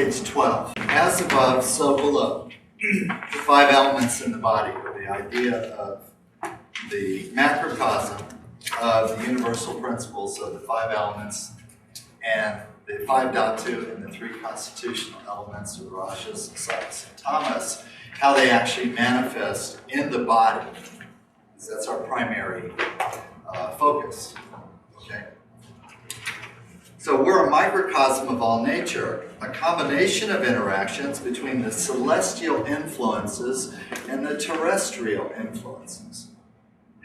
page 12. As above, so below. The 5 elements in the body, or the idea of the macrocosm of the universal principles of the 5 elements and the 5.2 and the 3 constitutional elements of Rajas, Sattvis, and Tamas, how they actually manifest in the body. That's our primary focus. Okay. So we're a microcosm of all nature, a combination of interactions between the celestial influences and the terrestrial influences,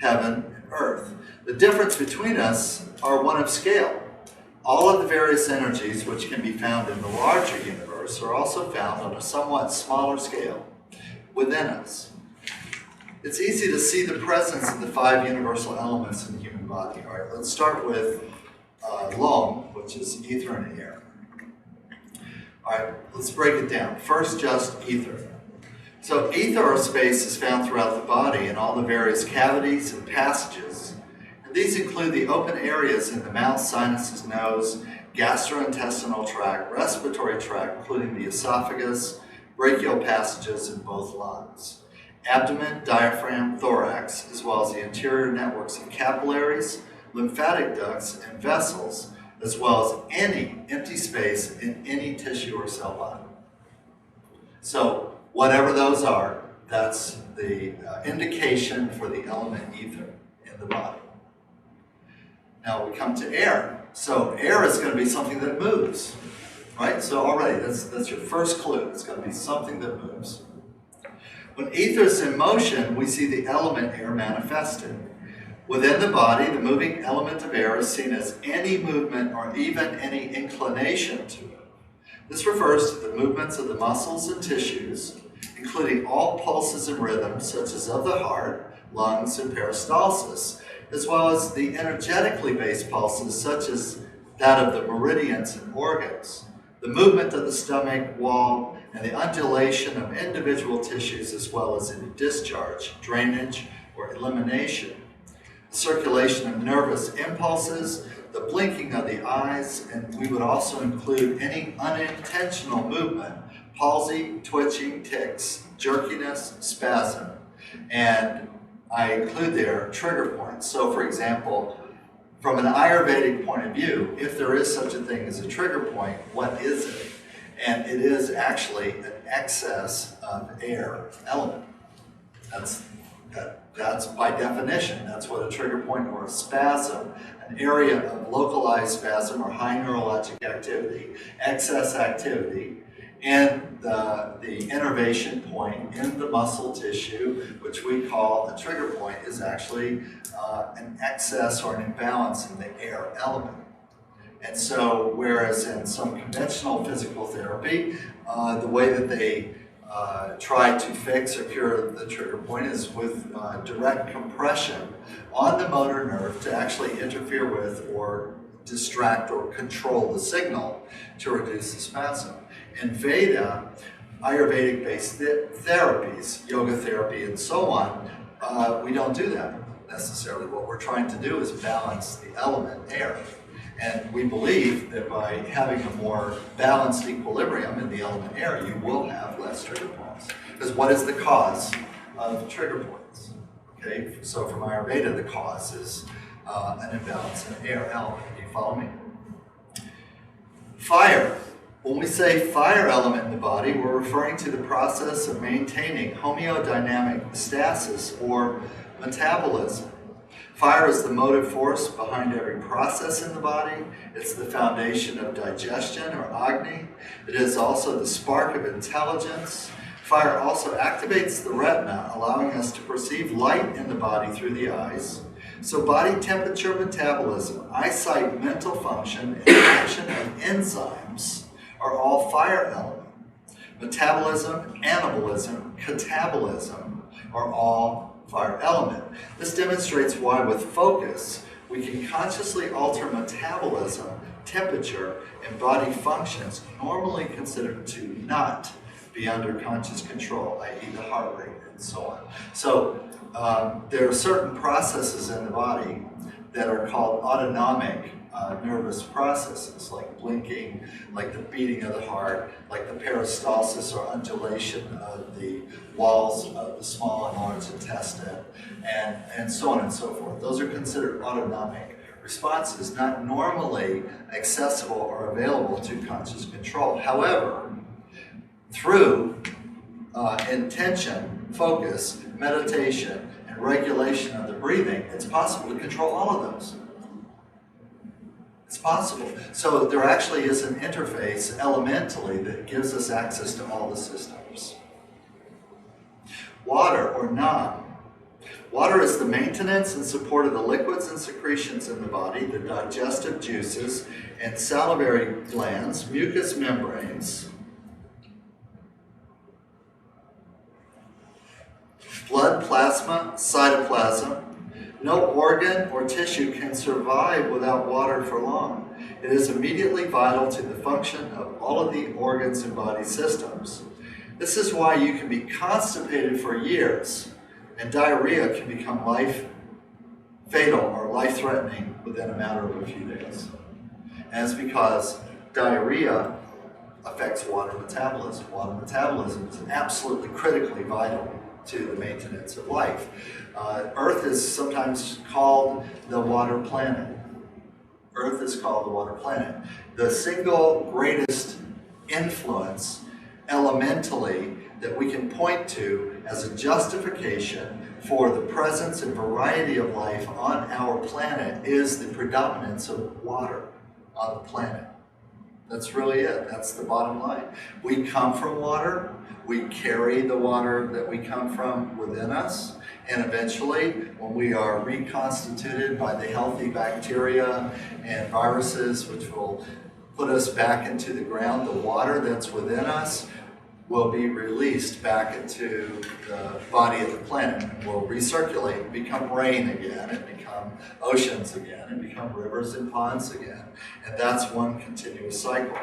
heaven and earth. The difference between us are one of scale. All of the various energies which can be found in the larger universe are also found on a somewhat smaller scale within us. It's easy to see the presence of the 5 universal elements in the human body. All right, let's start with Lom, which is ether and air. All right, let's break it down. First, just ether. So ether or space is found throughout the body in all the various cavities and passages. And these include the open areas in the mouth, sinuses, nose, gastrointestinal tract, respiratory tract, including the esophagus, brachial passages in both lungs, abdomen, diaphragm, thorax, as well as the interior networks of capillaries, lymphatic ducts, and vessels, as well as any empty space in any tissue or cell body. So whatever those are, that's the indication for the element ether in the body. Now we come to air. So air is going to be something that moves, right? So already that's your first clue. It's going to be something that moves. When ether is in motion, we see the element air manifested. Within the body, the moving element of air is seen as any movement or even any inclination to it. This refers to the movements of the muscles and tissues, including all pulses and rhythms, such as of the heart, lungs, and peristalsis, as well as the energetically based pulses, such as that of the meridians and organs, the movement of the stomach wall, and the undulation of individual tissues, as well as any discharge, drainage, or elimination. Circulation of nervous impulses, the blinking of the eyes, and we would also include any unintentional movement, palsy, twitching, tics, jerkiness, spasm, and I include there trigger points. So for example, from an Ayurvedic point of view, if there is such a thing as a trigger point, what is it? And it is actually an excess of air element. That's by definition, that's what a trigger point or a spasm, an area of localized spasm or high neurologic activity, excess activity, and the innervation point in the muscle tissue, which we call a trigger point, is actually an excess or an imbalance in the air element. And so, whereas in some conventional physical therapy, the way that they try to fix or cure the trigger point is with direct compression on the motor nerve to actually interfere with or distract or control the signal to reduce the spasm. In Veda, Ayurvedic-based therapies, yoga therapy and so on, we don't do that necessarily. What we're trying to do is balance the element air. And we believe that by having a more balanced equilibrium in the element air, you will have less trigger points. Because what is the cause of trigger points? Okay, so from Ayurveda, the cause is an imbalance in air element. Do you follow me? Fire. When we say fire element in the body, we're referring to the process of maintaining homeodynamic stasis or metabolism. Fire is the motive force behind every process in the body. It's the foundation of digestion, or Agni. It is also the spark of intelligence. Fire also activates the retina, allowing us to perceive light in the body through the eyes. So body temperature, metabolism, eyesight, mental function, and action of enzymes are all fire element. Metabolism, anabolism, catabolism are all fire element. This demonstrates why with focus, we can consciously alter metabolism, temperature, and body functions normally considered to not be under conscious control, i.e. the heart rate and so on. So there are certain processes in the body that are called autonomic nervous processes like blinking, like the beating of the heart, like the peristalsis or undulation of the walls of the small and large intestine, and so on and so forth. Those are considered autonomic responses, not normally accessible or available to conscious control. However, through intention, focus, meditation, and regulation of the breathing, it's possible to control all of those. It's possible. So there actually is an interface elementally that gives us access to all the systems. Water or non. Water is the maintenance and support of the liquids and secretions in the body, the digestive juices and salivary glands, mucous membranes, blood, plasma, cytoplasm. No organ or tissue can survive without water for long. It is immediately vital to the function of all of the organs and body systems. This is why you can be constipated for years, and diarrhea can become fatal or life-threatening within a matter of a few days. And it's because diarrhea affects water metabolism. Water metabolism is absolutely critically vital to the maintenance of life. Earth is sometimes called the water planet. Earth is called the water planet. The single greatest influence elementally that we can point to as a justification for the presence and variety of life on our planet is the predominance of water on the planet. That's really it. That's the bottom line. We come from water. We carry the water that we come from within us. And eventually, when we are reconstituted by the healthy bacteria and viruses, which will put us back into the ground, the water that's within us will be released back into the body of the planet and will recirculate and become rain again and become oceans again and become rivers and ponds again. And that's one continuous cycle.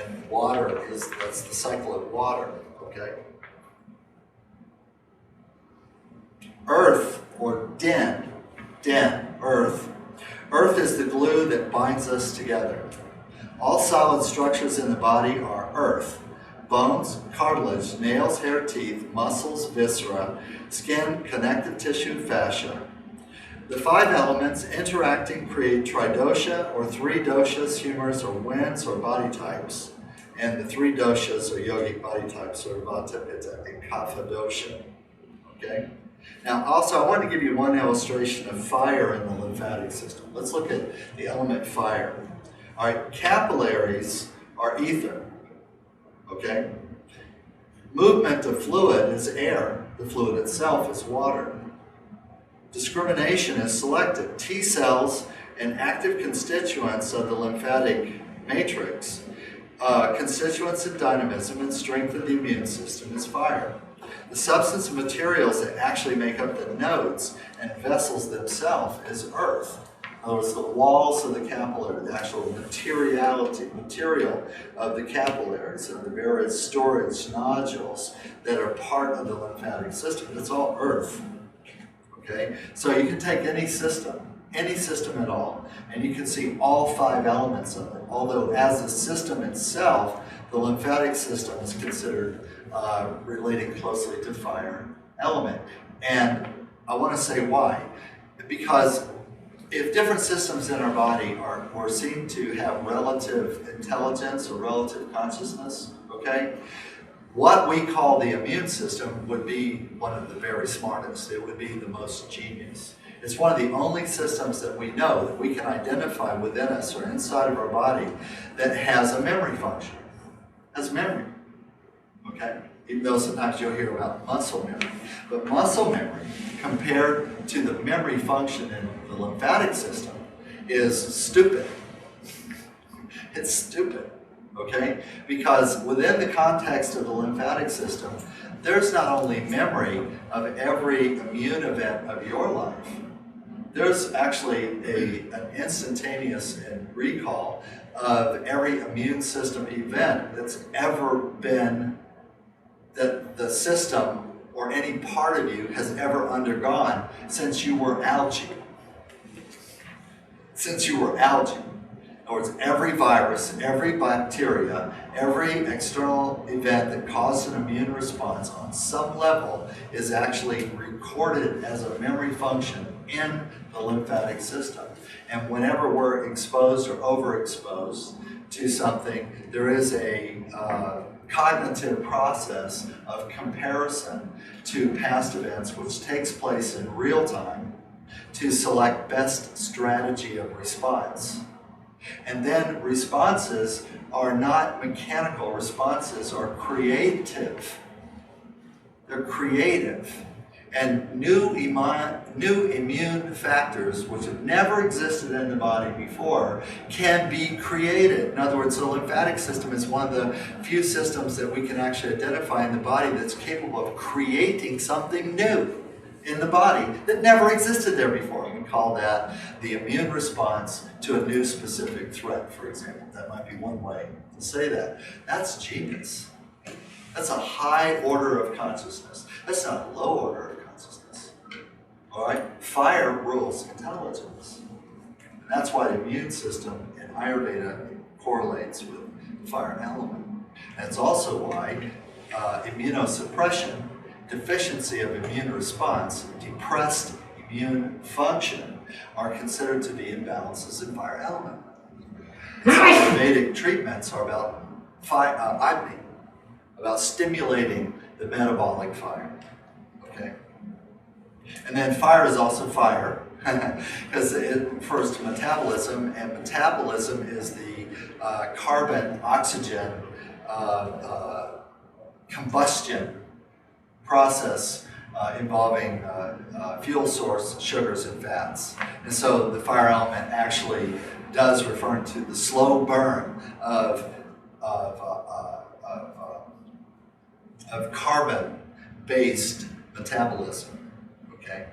And water that's the cycle of water, okay? Earth, or earth. Earth is the glue that binds us together. All solid structures in the body are earth. Bones, cartilage, nails, hair, teeth, muscles, viscera, skin, connective tissue, fascia. The 5 elements interacting create tridosha or 3 doshas, humors or winds or body types. And the 3 doshas or yogic body types are vata, pitta, and kapha dosha. Okay? Now also I want to give you one illustration of fire in the lymphatic system. Let's look at the element fire. All right, capillaries are ether. Okay? Movement of fluid is air. The fluid itself is water. Discrimination is selective. T cells and active constituents of the lymphatic matrix, constituents of dynamism and strength of the immune system is fire. The substance and materials that actually make up the nodes and vessels themselves is earth. In other words, the walls of the capillary, the actual material of the capillaries and the various storage nodules that are part of the lymphatic system. It's all earth. Okay? So you can take any system at all, and you can see all 5 elements of it. Although as a system itself, the lymphatic system is considered relating closely to fire element. And I want to say why. Because if different systems in our body are seen to have relative intelligence or relative consciousness, okay, what we call the immune system would be one of the very smartest. It would be the most genius. It's one of the only systems that we know that we can identify within us or inside of our body that has a memory function. Has memory, okay? Even though sometimes you'll hear about muscle memory. But muscle memory, compared to the memory function in the lymphatic system, is stupid. It's stupid, okay? Because within the context of the lymphatic system, there's not only memory of every immune event of your life, there's actually an instantaneous recall of every immune system event that's ever been, that the system or any part of you has ever undergone since you were algae. Since you were algae. In other words, every virus, every bacteria, every external event that caused an immune response on some level is actually recorded as a memory function in the lymphatic system. And whenever we're exposed or overexposed to something, there is a cognitive process of comparison to past events which takes place in real time to select best strategy of response. And then responses are not mechanical, responses are creative. They're creative. And new immune factors, which have never existed in the body before, can be created. In other words, the lymphatic system is one of the few systems that we can actually identify in the body that's capable of creating something new in the body that never existed there before. We call that the immune response to a new specific threat, for example. That might be one way to say that. That's genius. That's a high order of consciousness. That's not a low order of consciousness. All right? Fire rules intelligence. And that's why the immune system in Ayurveda correlates with the fire element. And it's also why immunosuppression, deficiency of immune response, depressed immune function are considered to be imbalances in fire element. And so Vedic treatments are about Agni, about stimulating the metabolic fire. Okay? And then fire is also fire, because it refers to metabolism, and metabolism is the carbon-oxygen combustion process involving fuel source, sugars, and fats. And so the fire element actually does refer to the slow burn of carbon-based metabolism. Okay,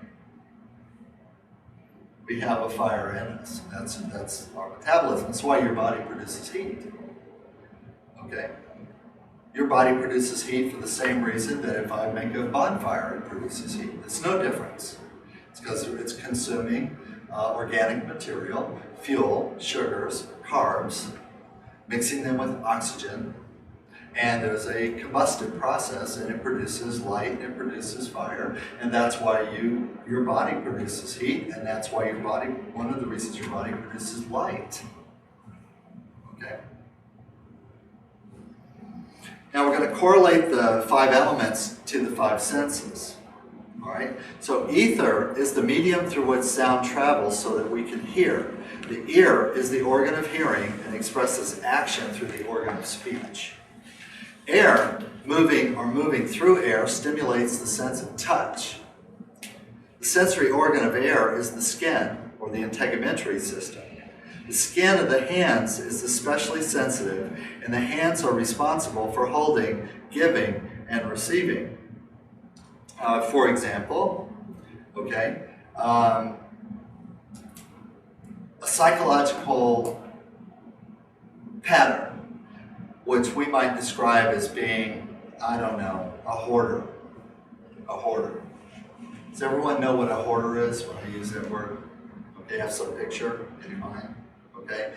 we have a fire in us. That's our metabolism. That's why your body produces heat. Okay. Your body produces heat for the same reason that if I make a bonfire, it produces heat. It's no difference. It's because it's consuming organic material, fuel, sugars, carbs, mixing them with oxygen, and there's a combustive process, and it produces light, and it produces fire, and that's why your body produces heat, and that's why one of the reasons your body produces light. Okay? Now we're going to correlate the 5 elements to the 5 senses. All right? So ether is the medium through which sound travels so that we can hear. The ear is the organ of hearing and expresses action through the organ of speech. Air, moving through air, stimulates the sense of touch. The sensory organ of air is the skin, or the integumentary system. The skin of the hands is especially sensitive, and the hands are responsible for holding, giving, and receiving. For example, okay, a psychological pattern, which we might describe as being, I don't know, a hoarder. A hoarder. Does everyone know what a hoarder is when I use that word? Okay, have some picture in your mind. Okay?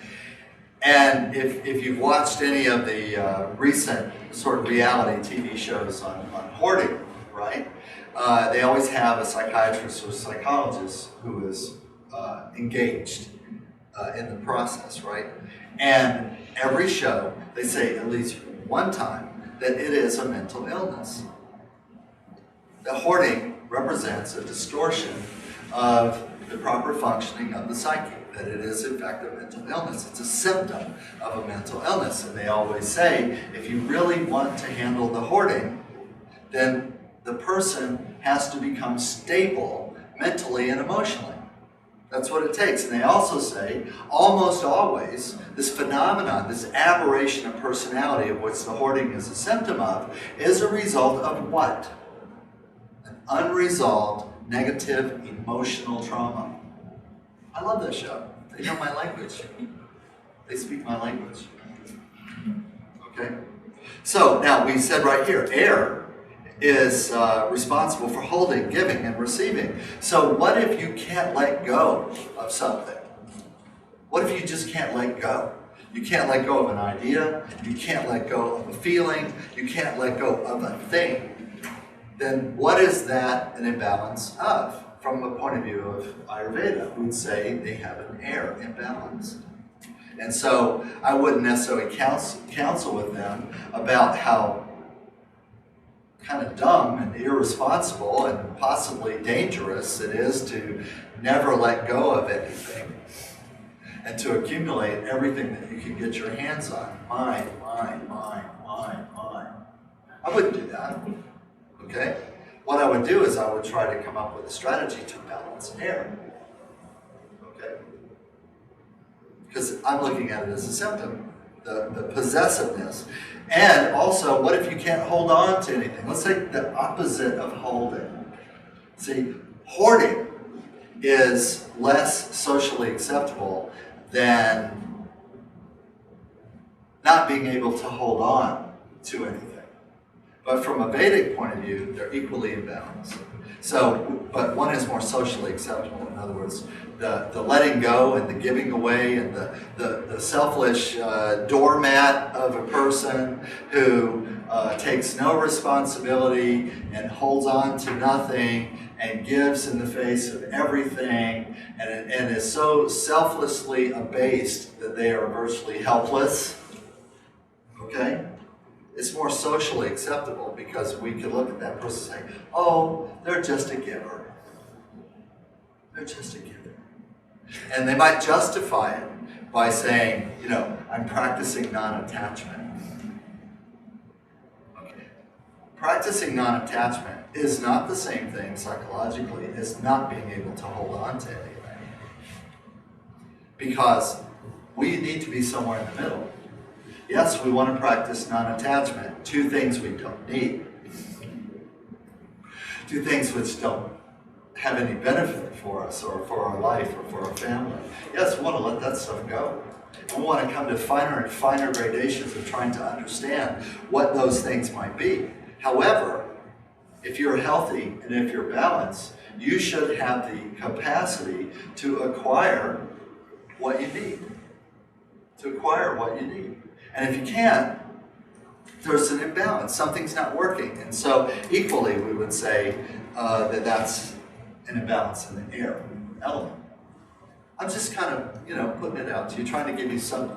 And if you've watched any of the recent sort of reality TV shows on hoarding, right? They always have a psychiatrist or psychologist who is engaged in the process, right? And every show, they say at least one time that it is a mental illness. The hoarding represents a distortion of the proper functioning of the psyche, that it is in fact a mental illness. It's a symptom of a mental illness. And they always say, if you really want to handle the hoarding, then the person has to become stable mentally and emotionally. That's what it takes. And they also say, almost always, this phenomenon, this aberration of personality of which the hoarding is a symptom of, is a result of what? An unresolved negative emotional trauma. I love that show. They know my language. They speak my language. Okay? So, now we said right here, air is responsible for holding, giving, and receiving. So what if you can't let go of something? What if you just can't let go? You can't let go of an idea, you can't let go of a feeling, you can't let go of a thing. Then what is that an imbalance of? From a point of view of Ayurveda, we'd say they have an air imbalance. And so I wouldn't necessarily counsel with them about how kind of dumb and irresponsible and possibly dangerous it is to never let go of anything and to accumulate everything that you can get your hands on. Mine. I wouldn't do that, okay? What I would do is I would try to come up with a strategy to balance air, okay? Because I'm looking at it as a symptom, the possessiveness. And also, what if you can't hold on to anything? Let's take the opposite of holding. See, hoarding is less socially acceptable than not being able to hold on to anything. But from a Vedic point of view, they're equally imbalanced. So, but one is more socially acceptable. In other words, the letting go and the giving away and the selfish doormat of a person who takes no responsibility and holds on to nothing and gives in the face of everything and is so selflessly abased that they are virtually helpless, okay? It's more socially acceptable because we can look at that person and say, oh, they're just a giver. They're just a giver. And they might justify it by saying, you know, I'm practicing non-attachment. Okay. Practicing non-attachment is not the same thing psychologically as not being able to hold on to anything. Because we need to be somewhere in the middle. Yes, we want to practice non-attachment. Two things we don't need. Two things which don't have any benefit for us or for our life or for our family. Yes, we want to let that stuff go. We want to come to finer and finer gradations of trying to understand what those things might be. However, if you're healthy and if you're balanced, you should have the capacity to acquire what you need. To acquire what you need. And if you can't, there's an imbalance. Something's not working. And so equally, we would say that that's an imbalance in the air element. I'm just kind of, putting it out to you, trying to give you some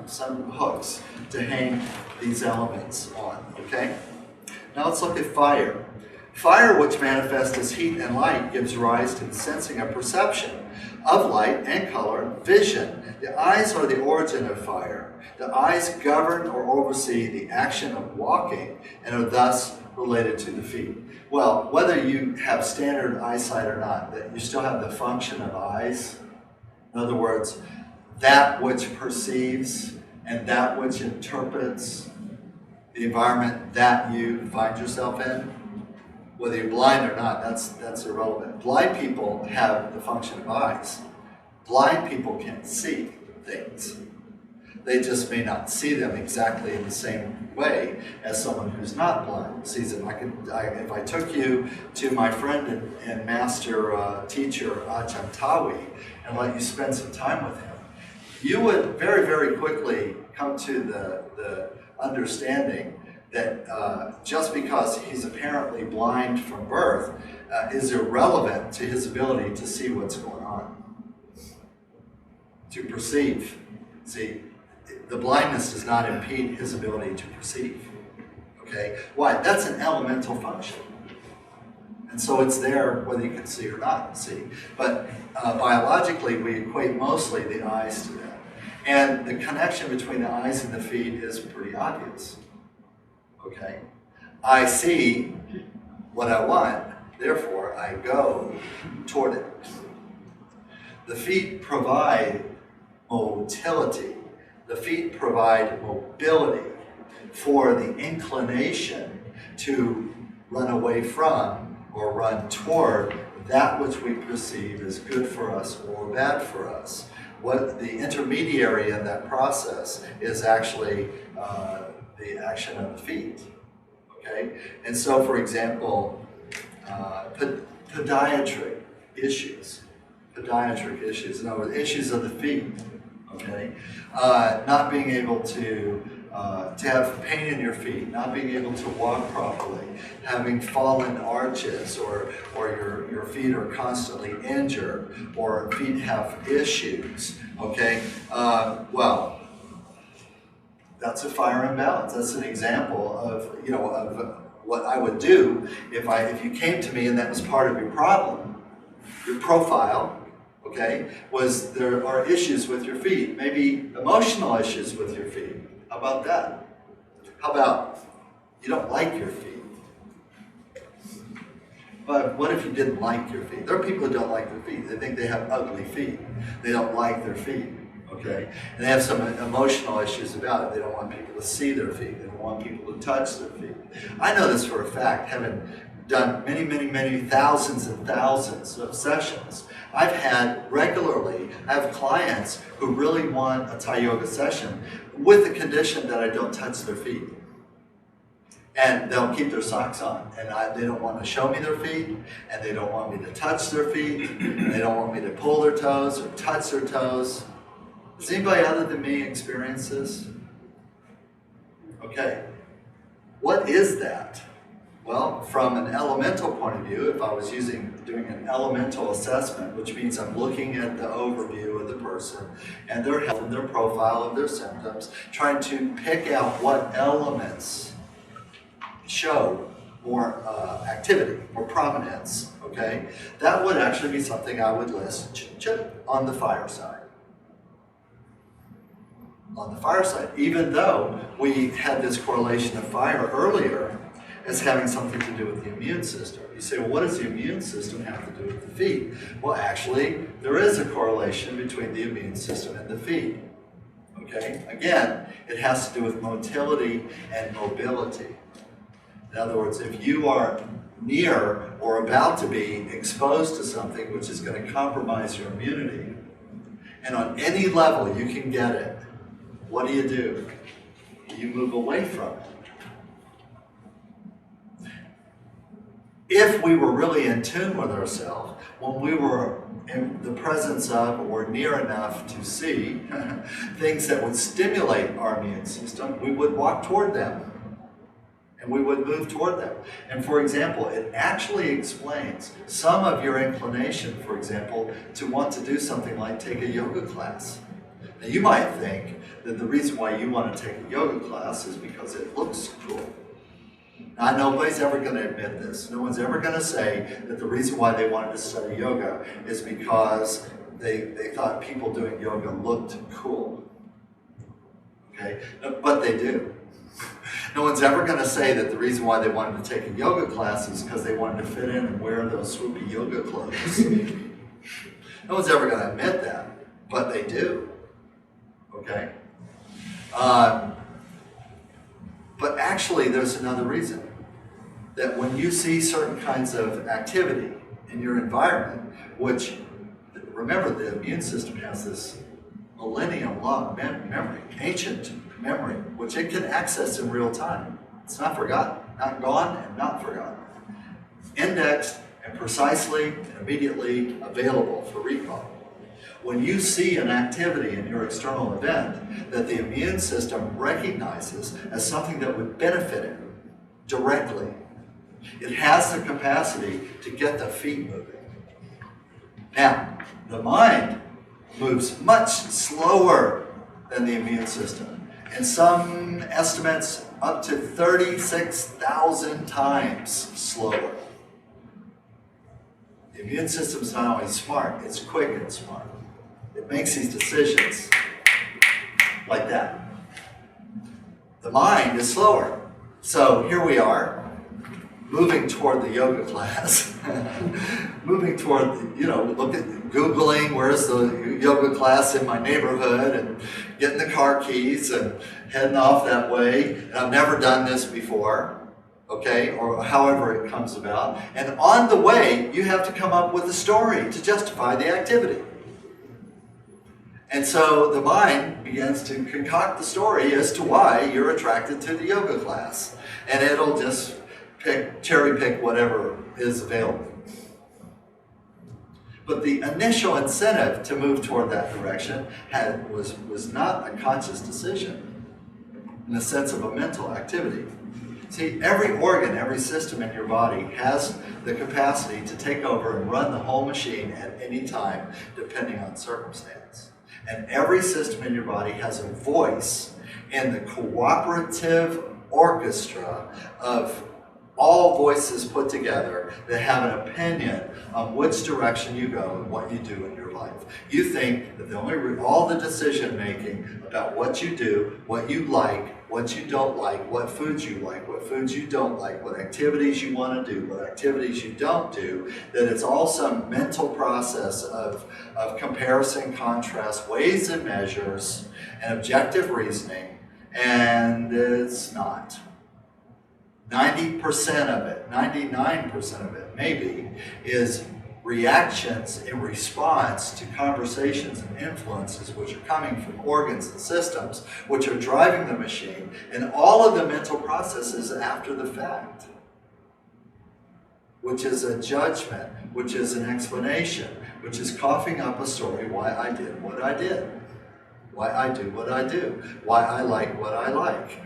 hooks to hang these elements on, okay? Now let's look at fire. Fire, which manifests as heat and light, gives rise to the sensing of perception of light and color, vision. The eyes are the origin of fire. The eyes govern or oversee the action of walking and are thus related to the feet. Well, whether you have standard eyesight or not, that you still have the function of eyes. In other words, that which perceives and that which interprets the environment that you find yourself in. Whether you're blind or not, that's irrelevant. Blind people have the function of eyes. Blind people can see things. They just may not see them exactly in the same way as someone who's not blind sees them. If I took you to my friend and master teacher Ajahn Tawi and let you spend some time with him, you would very, very quickly come to the understanding that just because he's apparently blind from birth is irrelevant to his ability to see what's going on, to perceive. See, the blindness does not impede his ability to perceive. Okay? Why? That's an elemental function. And so it's there whether you can see or not see. But biologically, we equate mostly the eyes to that. And the connection between the eyes and the feet is pretty obvious. Okay? I see what I want, therefore I go toward it. The feet provide motility. The feet provide mobility for the inclination to run away from or run toward that which we perceive as good for us or bad for us. What the intermediary in that process is actually the action of the feet. Okay? And so, for example, podiatric issues, in other words, issues of the feet. okay? Not being able to have pain in your feet, not being able to walk properly, having fallen arches, or your feet are constantly injured, or feet have issues, okay? Well, that's a fire imbalance. That's an example of, of what I would do if you came to me and that was part of your problem, your profile, okay, was there are issues with your feet, maybe emotional issues with your feet. How about that? How about you don't like your feet? But what if you didn't like your feet? There are people who don't like their feet. They think they have ugly feet. They don't like their feet, okay? And they have some emotional issues about it. They don't want people to see their feet. They don't want people to touch their feet. I know this for a fact, having done many, many, many thousands and thousands of sessions. I have clients who really want a Thai yoga session with the condition that I don't touch their feet. And they'll keep their socks on. And they don't want to show me their feet, and they don't want me to touch their feet, and they don't want me to pull their toes or touch their toes. Does anybody other than me experience this? Okay. What is that? Well, from an elemental point of view, if I was doing an elemental assessment, which means I'm looking at the overview of the person and their health and their profile of their symptoms, trying to pick out what elements show more activity, more prominence, okay? That would actually be something I would list on the fire side. On the fire side, even though we had this correlation of fire earlier as having something to do with the immune system. You say, well, what does the immune system have to do with the feet? Well, actually, there is a correlation between the immune system and the feet. Okay? Again, it has to do with motility and mobility. In other words, if you are near or about to be exposed to something which is going to compromise your immunity, and on any level you can get it, what do? You move away from it. If we were really in tune with ourselves, when we were in the presence of or near enough to see things that would stimulate our immune system, we would walk toward them. And we would move toward them. And for example, it actually explains some of your inclination, for example, to want to do something like take a yoga class. Now you might think that the reason why you want to take a yoga class is because it looks cool. Now, nobody's ever going to admit this. No one's ever going to say that the reason why they wanted to study yoga is because they thought people doing yoga looked cool. Okay? But they do. No one's ever going to say that the reason why they wanted to take a yoga class is because they wanted to fit in and wear those swoopy yoga clothes. No one's ever going to admit that, but they do. Okay? But actually, there's another reason. That when you see certain kinds of activity in your environment, which, remember, the immune system has this millennium-long memory, ancient memory, which it can access in real time. It's not forgotten, not gone, and not forgotten. Indexed and precisely and immediately available for recall. When you see an activity in your external event that the immune system recognizes as something that would benefit it directly, it has the capacity to get the feet moving. Now, the mind moves much slower than the immune system. In some estimates, up to 36,000 times slower. The immune system is not only smart, it's quick and smart. It makes these decisions like that. The mind is slower. So here we are, moving toward the yoga class. Moving toward, Googling where's the yoga class in my neighborhood and getting the car keys and heading off that way. And I've never done this before, okay, or however it comes about. And on the way, you have to come up with a story to justify the activity. And so the mind begins to concoct the story as to why you're attracted to the yoga class. And it'll just cherry pick whatever is available. But the initial incentive to move toward that direction was not a conscious decision in the sense of a mental activity. See, every organ, every system in your body has the capacity to take over and run the whole machine at any time, depending on circumstance. And every system in your body has a voice in the cooperative orchestra of all voices put together that have an opinion on which direction you go and what you do in your life. You think that all the decision making about what you do, what you like, what you don't like, what foods you like, what foods you don't like, what activities you want to do, what activities you don't do, that it's all some mental process of comparison, contrast, weighs and measures, and objective reasoning, and it's not. 90% of it, 99% of it maybe, is reactions in response to conversations and influences which are coming from organs and systems which are driving the machine, and all of the mental processes after the fact, which is a judgment, which is an explanation, which is coughing up a story why I did what I did, why I do what I do, why I like what I like.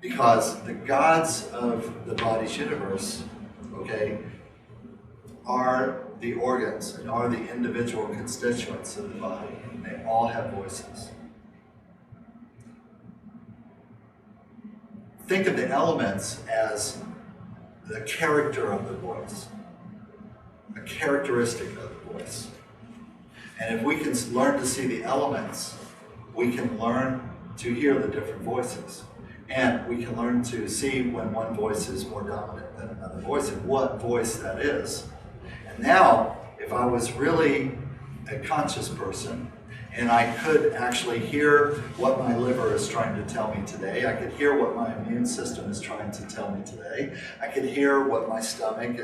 Because the gods of the body's universe, okay, are the organs and are the individual constituents of the body. They all have voices. Think of the elements as the character of the voice, a characteristic of the voice. And if we can learn to see the elements, we can learn to hear the different voices. And we can learn to see when one voice is more dominant than another voice and what voice that is. And now, if I was really a conscious person and I could actually hear what my liver is trying to tell me today, I could hear what my immune system is trying to tell me today, I could hear what my stomach,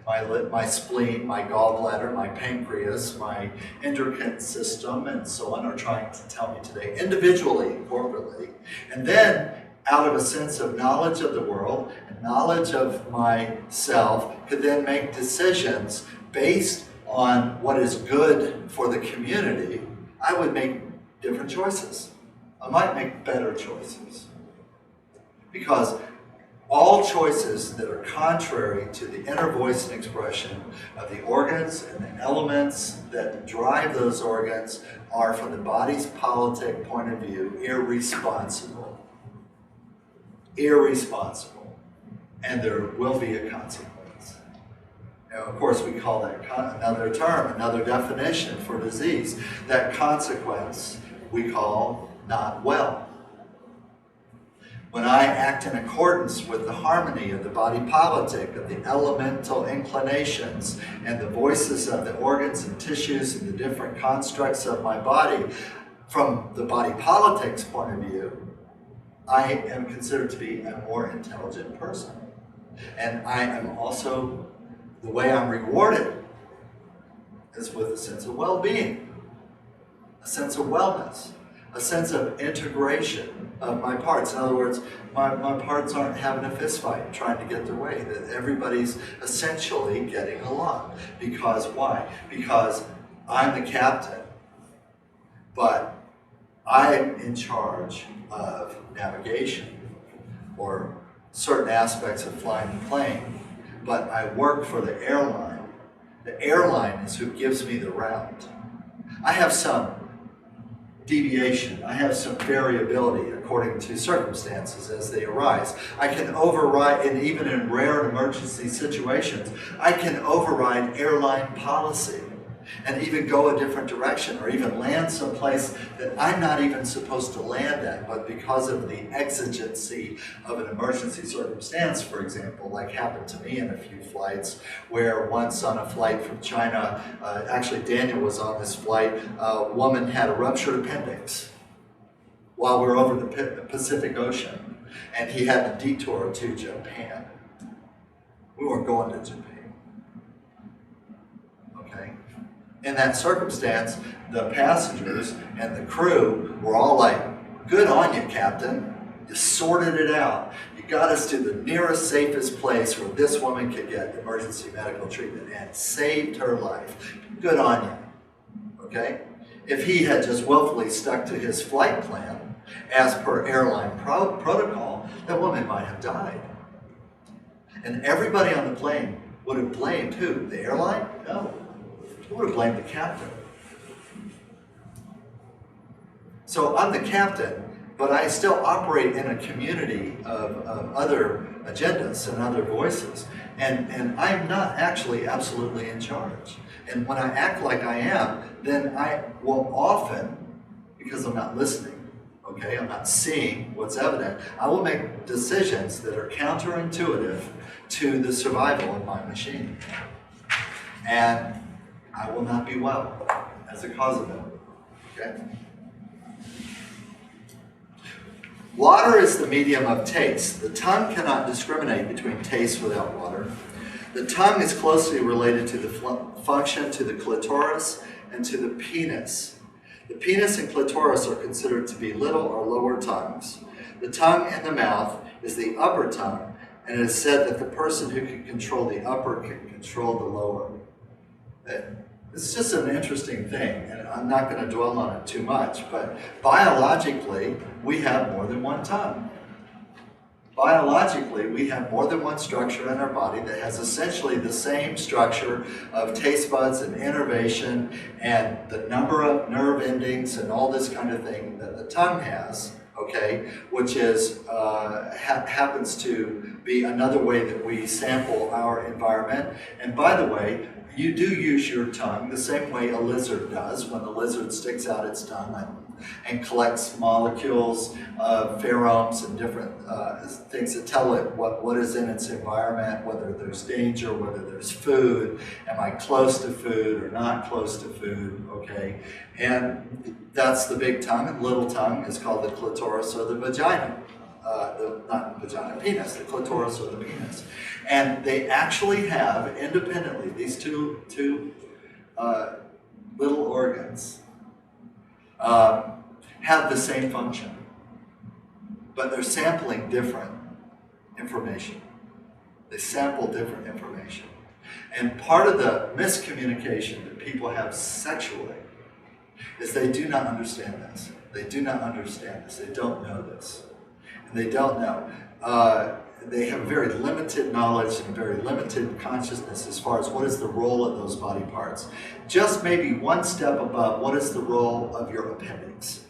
my spleen, my gallbladder, my pancreas, my endocrine system, and so on are trying to tell me today, individually, corporately. And then, out of a sense of knowledge of the world and knowledge of myself, could then make decisions based on what is good for the community, I would make different choices. I might make better choices. Because all choices that are contrary to the inner voice and expression of the organs and the elements that drive those organs are, from the body's politic point of view, irresponsible. Irresponsible, and there will be a consequence. Now, of course, we call that another term, another definition for disease. That consequence we call not well. When I act in accordance with the harmony of the body politic, of the elemental inclinations, and the voices of the organs and tissues and the different constructs of my body, from the body politics point of view, I am considered to be a more intelligent person. And I am also, the way I'm rewarded is with a sense of well-being, a sense of wellness, a sense of integration of my parts. In other words, my parts aren't having a fist fight trying to get their way, that everybody's essentially getting along. Because why? Because I'm the captain, but I'm in charge of navigation or certain aspects of flying the plane, but I work for the airline. The airline is who gives me the route. I have some deviation, I have some variability according to circumstances as they arise. I can override, and even in rare emergency situations, I can override airline policy and even go a different direction, or even land someplace that I'm not even supposed to land at, but because of the exigency of an emergency circumstance, for example, like happened to me in a few flights, where once on a flight from China, actually Daniel was on this flight, a woman had a ruptured appendix while we were over the Pacific Ocean, and he had to detour to Japan. We weren't going to Japan. In that circumstance, the passengers and the crew were all like, "Good on you, Captain. You sorted it out. You got us to the nearest, safest place where this woman could get emergency medical treatment and saved her life. Good on you, okay? If he had just willfully stuck to his flight plan, as per airline protocol, that woman might have died. And everybody on the plane would have blamed who? The airline? No. They would have blamed the captain. So I'm the captain, but I still operate in a community of other agendas and other voices. And I'm not actually absolutely in charge. And when I act like I am, then I will often, because I'm not listening, okay, I'm not seeing what's evident, I will make decisions that are counterintuitive to the survival of my machine. And I will not be well as a cause of it, okay? Water is the medium of taste. The tongue cannot discriminate between taste without water. The tongue is closely related to the function to the clitoris and to the penis. The penis and clitoris are considered to be little or lower tongues. The tongue in the mouth is the upper tongue, and it is said that the person who can control the upper can control the lower. It's just an interesting thing, and I'm not going to dwell on it too much, but biologically, we have more than one tongue. Biologically, we have more than one structure in our body that has essentially the same structure of taste buds and innervation and the number of nerve endings and all this kind of thing that the tongue has, okay, which is happens to be another way that we sample our environment. And by the way, you do use your tongue the same way a lizard does when the lizard sticks out its tongue and collects molecules of pheromones and different things that tell it what is in its environment, whether there's danger, whether there's food, am I close to food or not close to food, okay? And that's the big tongue, and little tongue is called the clitoris or the vagina. Not vagina, penis, the clitoris or the penis. And they actually have, independently, these two little organs have the same function, but they're sampling different information. They sample different information. And part of the miscommunication that people have sexually is they do not understand this. They do not understand this. They don't know this. And they don't know. They have very limited knowledge and very limited consciousness as far as what is the role of those body parts. Just maybe one step above, what is the role of your appendix?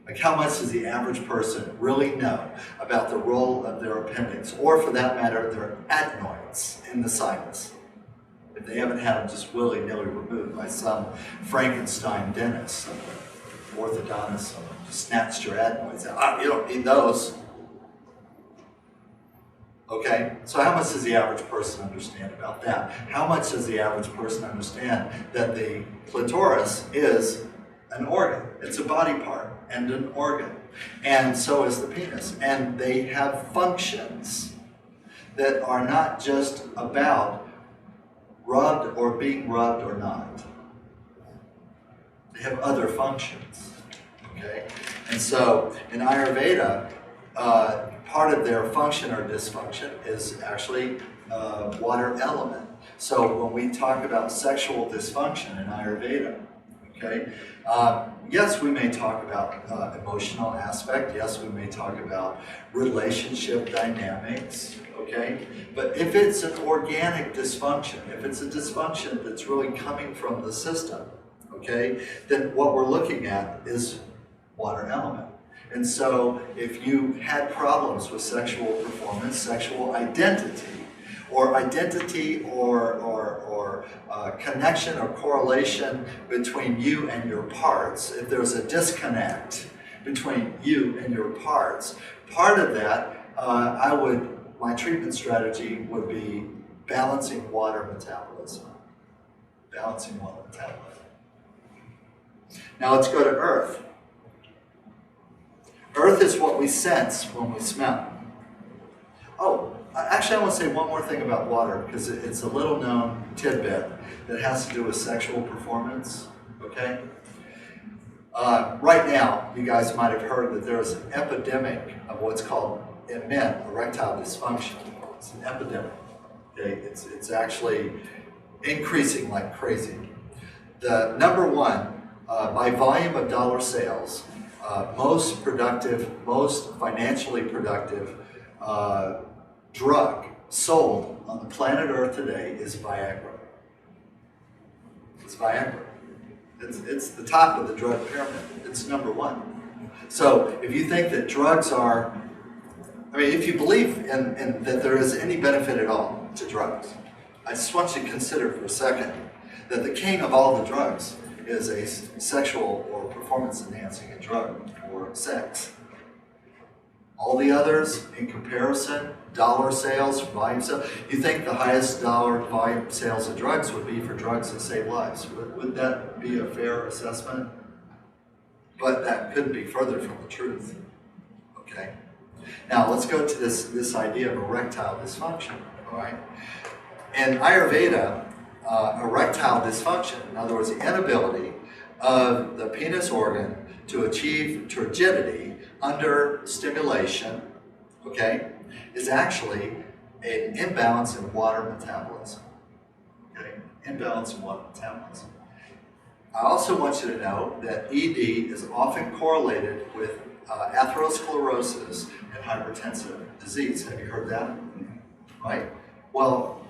Like how much does the average person really know about the role of their appendix, or for that matter, their adenoids in the sinus? If they haven't had them just willy-nilly removed by some Frankenstein dentist, some orthodontist, someone just snatched your adenoids out. You don't need those. Okay, so how much does the average person understand about that? How much does the average person understand that the clitoris is an organ? It's a body part and an organ. And so is the penis. And they have functions that are not just about rubbed or being rubbed or not. They have other functions. Okay? And so in Ayurveda, part of their function or dysfunction is actually water element. So when we talk about sexual dysfunction in Ayurveda, okay, yes, we may talk about emotional aspect. Yes, we may talk about relationship dynamics, okay? But if it's an organic dysfunction, if it's a dysfunction that's really coming from the system, okay, then what we're looking at is water element. And so if you had problems with sexual performance, sexual identity, or connection or correlation between you and your parts, if there's a disconnect between you and your parts, part of that, my treatment strategy would be balancing water metabolism. Balancing water metabolism. Now let's go to earth. Earth is what we sense when we smell. Oh, actually I want to say one more thing about water, because it's a little known tidbit that has to do with sexual performance, okay? Right now, you guys might have heard that there is an epidemic of what's called, in men, erectile dysfunction. It's an epidemic. Okay? It's actually increasing like crazy. The number one, by volume of dollar sales, most productive, most financially productive drug sold on the planet Earth today is Viagra. It's Viagra. It's the top of the drug pyramid. It's number one. So if you think that drugs are, I mean, if you believe in that there is any benefit at all to drugs, I just want you to consider for a second that the king of all the drugs is a sexual or performance-enhancing drug, or sex. All the others, in comparison, dollar sales, volume sales, you think the highest dollar volume sales of drugs would be for drugs that save lives. Would that be a fair assessment? But that couldn't be further from the truth. Okay? Now let's go to this idea of erectile dysfunction, all right? In Ayurveda, erectile dysfunction, in other words, the inability of the penis organ to achieve turgidity under stimulation, okay, is actually an imbalance in water metabolism. Okay, imbalance in water metabolism. I also want you to know that ED is often correlated with atherosclerosis and hypertensive disease. Have you heard that? Right? Well,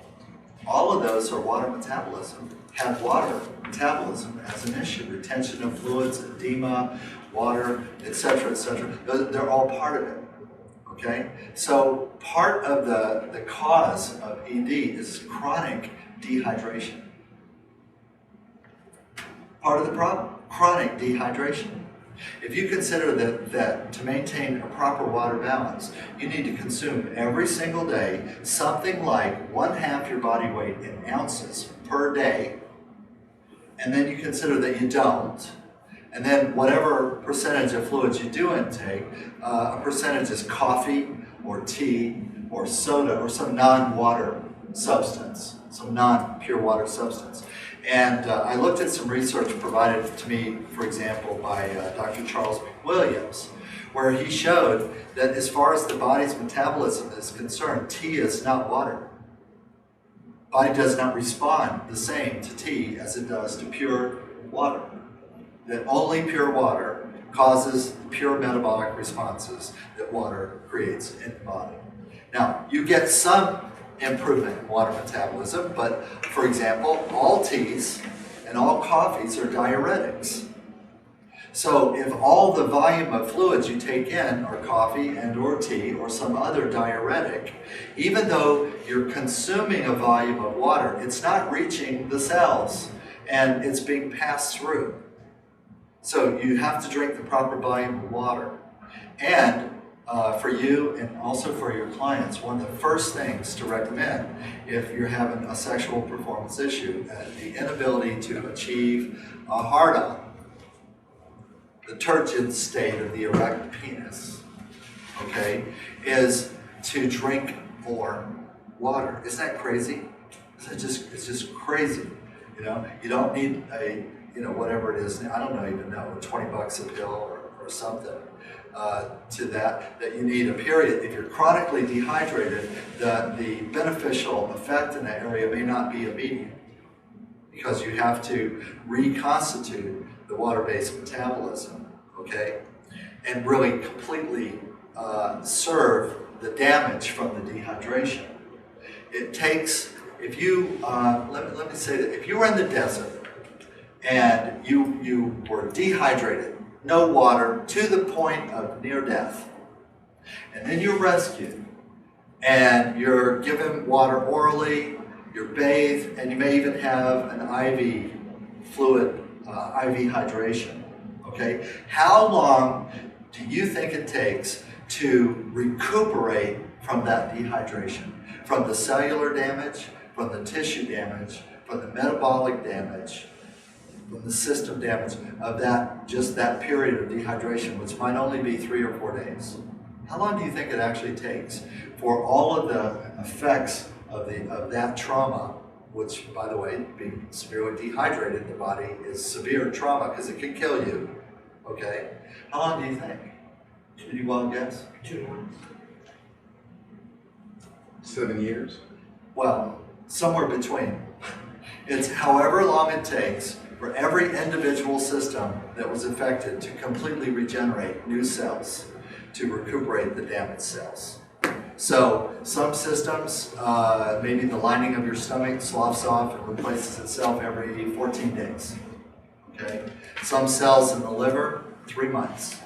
all of those are water metabolism, have water metabolism as an issue. Retention of fluids, edema, water, etc., etc. They're all part of it. Okay? So part of the cause of ED is chronic dehydration. Part of the problem, chronic dehydration. If you consider that to maintain a proper water balance, you need to consume every single day something like 1/2 your body weight in ounces per day, and then you consider that you don't, and then whatever percentage of fluids you do intake, a percentage is coffee or tea or soda or some non-water substance, some non-pure water substance. And I looked at some research provided to me, for example, by Dr. Charles McWilliams, where he showed that as far as the body's metabolism is concerned, tea is not water. Body does not respond the same to tea as it does to pure water. That only pure water causes pure metabolic responses that water creates in the body. Now, you get some improvement in water metabolism, but for example, all teas and all coffees are diuretics. So if all the volume of fluids you take in are coffee and or tea or some other diuretic, even though you're consuming a volume of water, it's not reaching the cells and it's being passed through. So you have to drink the proper volume of water. And for you and also for your clients, one of the first things to recommend if you're having a sexual performance issue, the inability to achieve a hard-on, the turgid state of the erect penis, okay, is to drink more water. Isn't that crazy? It's just crazy. You know, you don't need a, you know, whatever it is, I don't even know, $20 a pill or something. To that you need a period. If you're chronically dehydrated, the beneficial effect in that area may not be immediate because you have to reconstitute the water-based metabolism, okay, and really completely serve the damage from the dehydration. It takes, if you, let me say that, if you were in the desert and you were dehydrated, no water, to the point of near death. And then you're rescued, and you're given water orally, you're bathed, and you may even have an IV fluid, IV hydration, okay? How long do you think it takes to recuperate from that dehydration? From the cellular damage, from the tissue damage, from the metabolic damage, from the system damage of that, just that period of dehydration, which might only be 3 or 4 days. How long do you think it actually takes for all of the effects of that trauma, which, by the way, being severely dehydrated in the body is severe trauma because it can kill you, Okay? How long do you think? Any wild guess? 2 months. 7 years? Well, somewhere between. It's however long it takes for every individual system that was affected to completely regenerate new cells to recuperate the damaged cells. So some systems, maybe the lining of your stomach sloughs off and replaces itself every 14 days. Okay? Some cells in the liver, 3 months.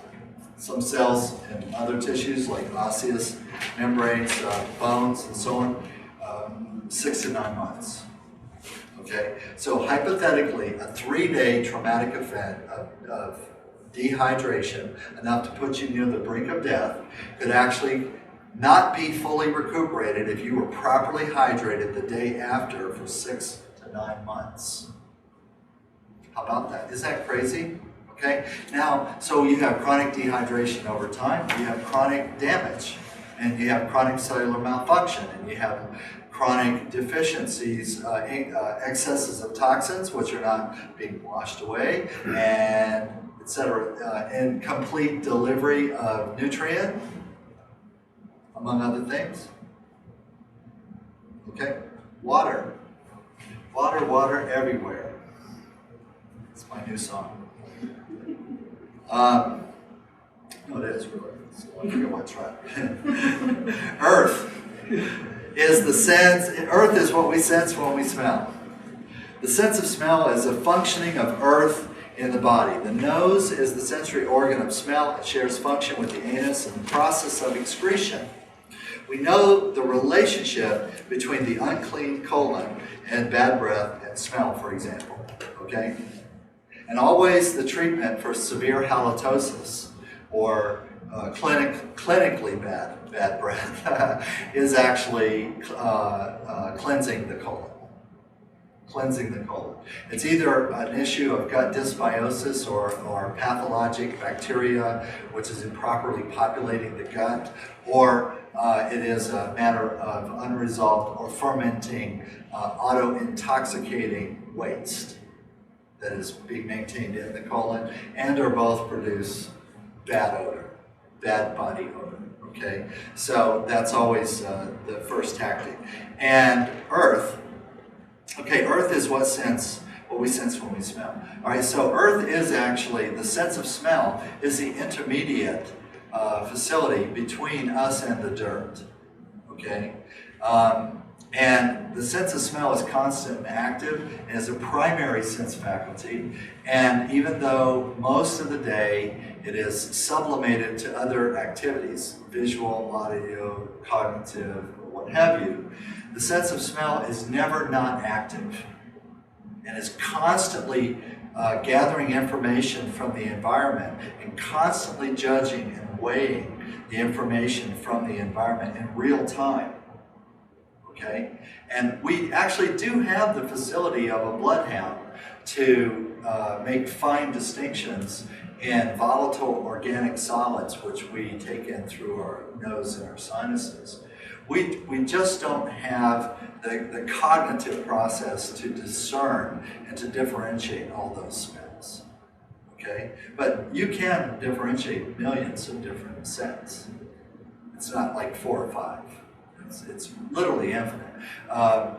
Some cells in other tissues like osseous membranes, bones, and so on, 6 to 9 months. Okay, so hypothetically, a 3-day traumatic event of dehydration, enough to put you near the brink of death, could actually not be fully recuperated if you were properly hydrated the day after for 6 to 9 months. How about that? Isn't that crazy? Okay, now, so you have chronic dehydration over time, you have chronic damage, and you have chronic cellular malfunction, and you have chronic deficiencies, excesses of toxins which are not being washed away, and etc. Incomplete delivery of nutrient, among other things. Okay, water. Water, water everywhere. It's my new song. No, it is really. So I forget what's right. Earth is the sense. Earth is what we sense when we smell. The sense of smell is a functioning of earth in the body. The nose is the sensory organ of smell. It shares function with the anus and the process of excretion. We know the relationship between the unclean colon and bad breath and smell, for example. Okay? And always the treatment for severe halitosis or clinically bad breath is actually cleansing the colon. Cleansing the colon. It's either an issue of gut dysbiosis or pathologic bacteria, which is improperly populating the gut, or it is a matter of unresolved or fermenting, auto-intoxicating waste that is being maintained in the colon, and or both produce bad odor, bad body odor, okay? So that's always the first tactic. And earth, okay, earth is what we sense when we smell. All right, so earth is actually, the sense of smell is the intermediate facility between us and the dirt, okay? And the sense of smell is constant and active and is a primary sense faculty. And even though most of the day it is sublimated to other activities, visual, audio, cognitive, or what have you, the sense of smell is never not active and is constantly gathering information from the environment and constantly judging and weighing the information from the environment in real time. Okay? And we actually do have the facility of a bloodhound to make fine distinctions in volatile organic solids, which we take in through our nose and our sinuses. We just don't have the cognitive process to discern and to differentiate all those smells. Okay? But you can differentiate millions of different scents. It's not like 4 or 5. It's literally infinite.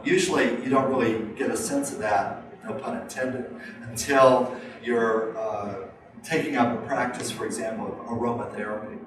Usually you don't really get a sense of that, no pun intended, until you're taking up a practice, for example, of aromatherapy.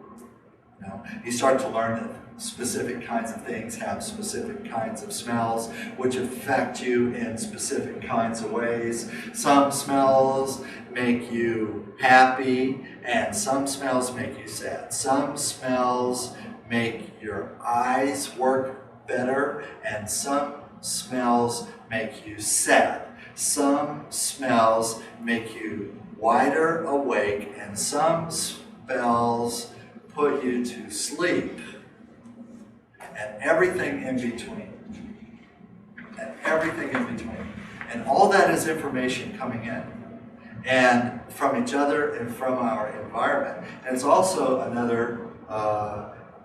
You know, you start to learn that specific kinds of things have specific kinds of smells which affect you in specific kinds of ways. Some smells make you happy and some smells make you sad. Some smells make your eyes work better and some smells make you sad. Some smells make you wider awake and some smells put you to sleep. And everything in between. And everything in between. And all that is information coming in. And from each other and from our environment. And it's also another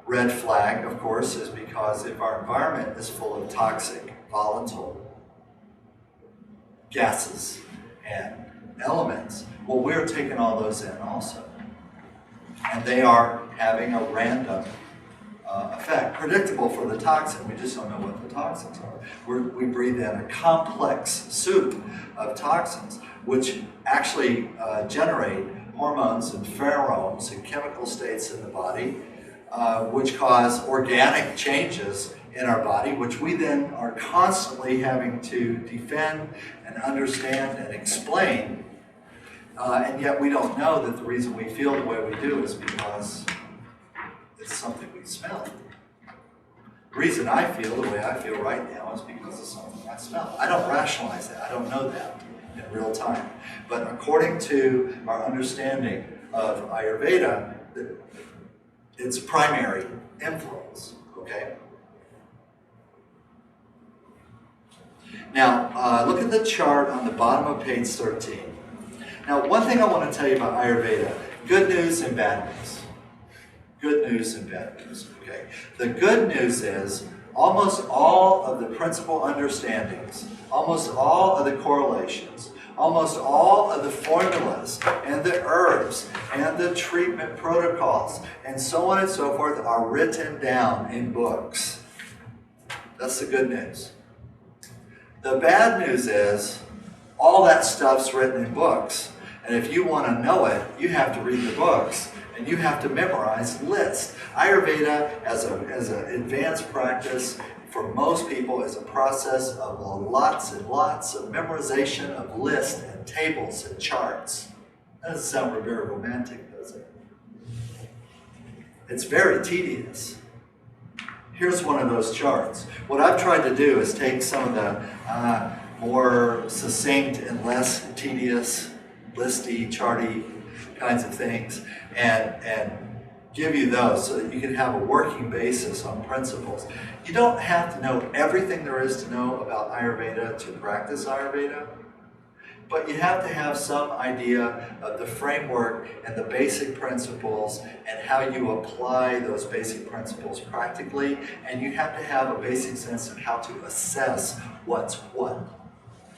red flag, of course, is because if our environment is full of toxic, volatile gases and elements, well, we're taking all those in also. And they are having a random effect, predictable for the toxin. We just don't know what the toxins are. We breathe in a complex soup of toxins, which actually generate hormones and pheromones and chemical states in the body, which cause organic changes in our body, which we then are constantly having to defend and understand and explain. And yet we don't know that the reason we feel the way we do is because it's something we smell. The reason I feel the way I feel right now is because of something I smell. I don't rationalize that. I don't know that in real time. But according to our understanding of Ayurveda, it's primary influence, okay? Now, look at the chart on the bottom of page 13. Now, one thing I want to tell you about Ayurveda, good news and bad news. Good news and bad news, okay? The good news is almost all of the principal understandings, almost all of the correlations, almost all of the formulas and the herbs and the treatment protocols and so on and so forth are written down in books. That's the good news. The bad news is all that stuff's written in books. And if you want to know it, you have to read the books and you have to memorize lists. Ayurveda as an advanced practice for most people is a process of lots and lots of memorization of lists and tables and charts. That doesn't sound very romantic, does it? It's very tedious. Here's one of those charts. What I've tried to do is take some of the more succinct and less tedious, listy, charty kinds of things and give you those so that you can have a working basis on principles. You don't have to know everything there is to know about Ayurveda to practice Ayurveda, but you have to have some idea of the framework and the basic principles and how you apply those basic principles practically, and you have to have a basic sense of how to assess what's what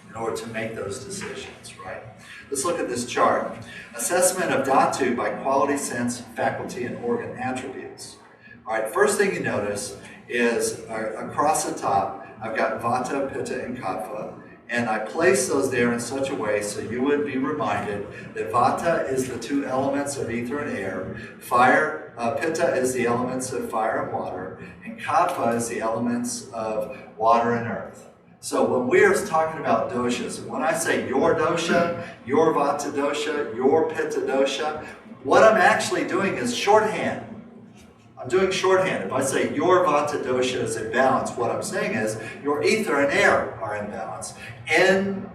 in order to make those decisions, right? Let's look at this chart. Assessment of Dhatu by quality, sense, faculty, and organ attributes. All right, first thing you notice is across the top, I've got Vata, Pitta, and Kapha, and I place those there in such a way so you would be reminded that Vata is the two elements of ether and air, fire, Pitta is the elements of fire and water, and Kapha is the elements of water and earth. So when we're talking about doshas, when I say your dosha, your Vata dosha, your Pitta dosha, what I'm actually doing is shorthand. I'm doing shorthand. If I say your Vata dosha is in balance, what I'm saying is your ether and air are in balance in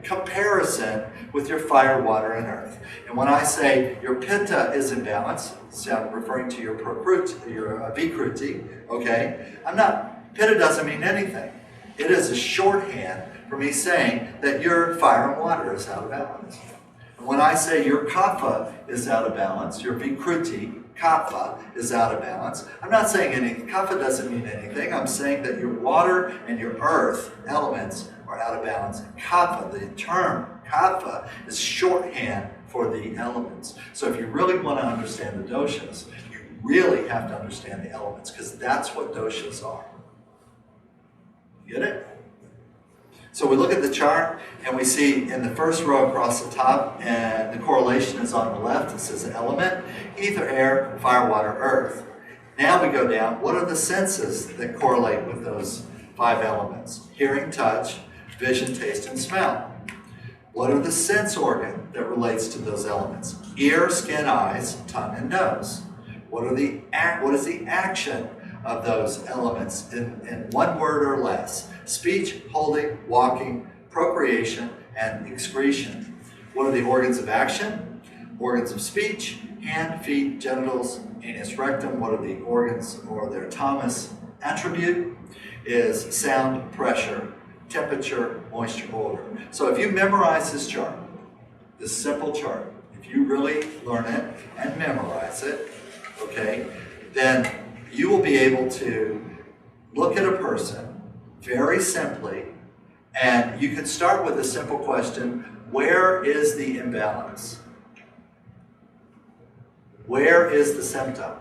comparison with your fire, water, and earth. And when I say your Pitta is in balance, so I'm referring to your Vikruti, okay? Pitta doesn't mean anything. It is a shorthand for me saying that your fire and water is out of balance. And when I say your Kapha is out of balance, your Vikruti, Kapha, is out of balance, I'm not saying anything. Kapha doesn't mean anything. I'm saying that your water and your earth elements are out of balance. Kapha, the term Kapha, is shorthand for the elements. So if you really want to understand the doshas, you really have to understand the elements because that's what doshas are. Get it? So we look at the chart and we see in the first row across the top, and the correlation is on the left. It says element, ether, air, fire, water, earth. Now we go down. What are the senses that correlate with those five elements? Hearing, touch, vision, taste, and smell. What are the sense organ that relates to those elements? Ear, skin, eyes, tongue, and nose. What is the action of those elements in one word or less? Speech, holding, walking, procreation, and excretion. What are the organs of action? Organs of speech, hand, feet, genitals, anus, rectum. What are the organs or their Thomas attribute? Is sound, pressure, temperature, moisture, odor. So if you memorize this chart, this simple chart, if you really learn it and memorize it, okay, then you will be able to look at a person very simply, and you can start with a simple question: Where is the imbalance? Where is the symptom?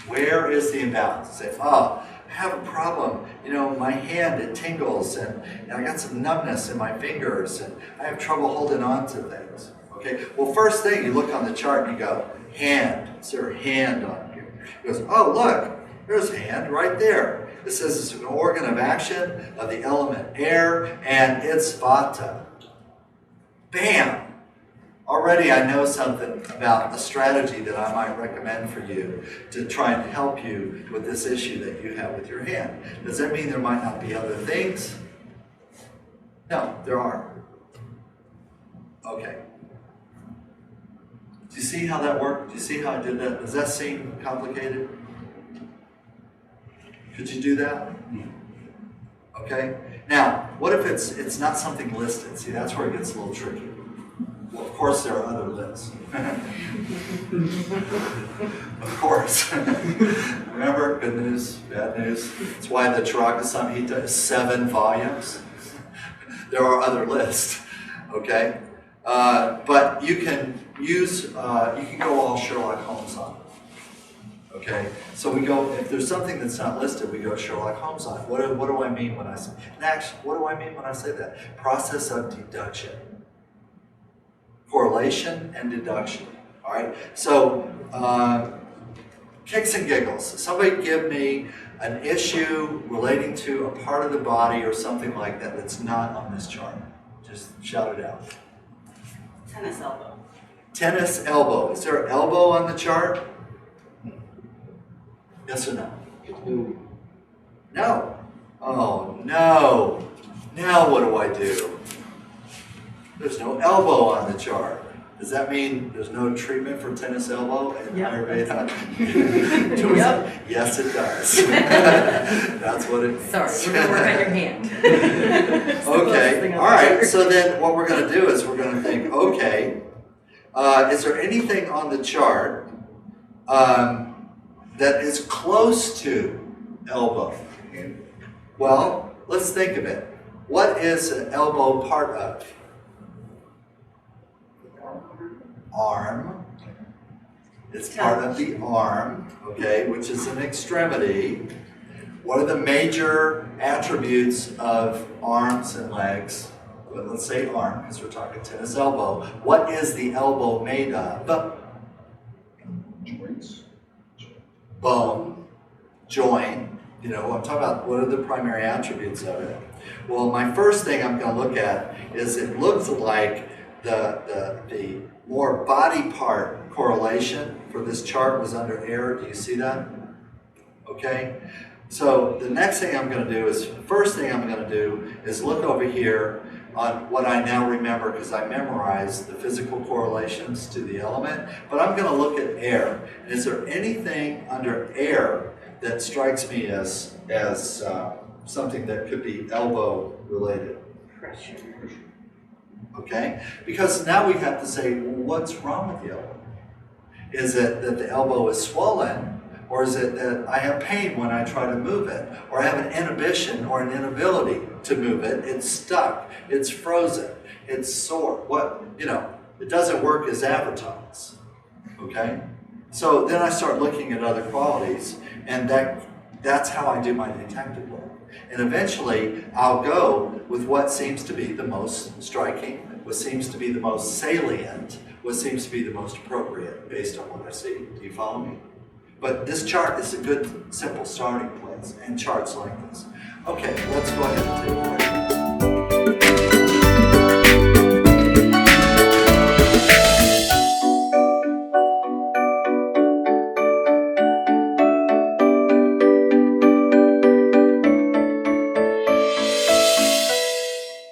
Where is the imbalance? Say, oh, I have a problem. You know, my hand, it tingles, and I got some numbness in my fingers, and I have trouble holding on to things. Okay, well, first thing, you look on the chart and you go, hand. Is there a hand on here? He goes, oh, look, there's a hand right there. It says it's an organ of action of the element air, and it's vata. Bam! Already I know something about a strategy that I might recommend for you to try and help you with this issue that you have with your hand. Does that mean there might not be other things? No, there are. Okay. Do you see how that worked? Do you see how I did that? Does that seem complicated? Could you do that? Okay. Now, what if it's not something listed? See, that's where it gets a little tricky. Well, of course, there are other lists. Of course. Remember, good news, bad news. That's why the Charaka Samhita is 7 volumes. There are other lists, okay? But you can use, you can go all Sherlock Holmes on it, okay? So we go, if there's something that's not listed, we go Sherlock Holmes on it. What do I mean when I say, and actually, what do I mean when I say that? Process of deduction. Correlation and deduction, all right? So, kicks and giggles. Somebody give me an issue relating to a part of the body or something like that that's not on this chart. Just shout it out. Tennis elbow. Tennis elbow. Is there an elbow on the chart? Yes or no? No. Oh, no. Now what do I do? There's no elbow on the chart. Does that mean there's no treatment for tennis elbow in Ayurveda? Yep. Yes, it does. That's what it means. Sorry, you're going to work on your hand. Okay, all right. So then what we're going to do is we're going to think, okay, is there anything on the chart that is close to elbow? Well, let's think of it. What is an elbow part of? Arm. It's part of the arm, okay, which is an extremity. What are the major attributes of arms and legs? Well, let's say arm, because we're talking tennis elbow. What is the elbow made of? Joints. Bone, joint. You know, I'm talking about what are the primary attributes of it. Well, my first thing I'm going to look at is it looks like the more body part correlation for this chart was under air. Do you see that? Okay. So the next thing I'm going to do is, first thing I'm going to do is look over here on what I now remember because I memorized the physical correlations to the element, but I'm going to look at air. And is there anything under air that strikes me as something that could be elbow related? Pressure. Okay? Because now we have to say, well, what's wrong with the elbow? Is it that the elbow is swollen, or is it that I have pain when I try to move it, or I have an inhibition or an inability to move it? It's stuck, it's frozen, it's sore. What, it doesn't work as advertised. Okay? So then I start looking at other qualities, and that's how I do my detective work. And eventually, I'll go with what seems to be the most striking, what seems to be the most salient, what seems to be the most appropriate based on what I see. Do you follow me? But this chart is a good, simple starting place, and charts like this. Okay, let's go ahead and take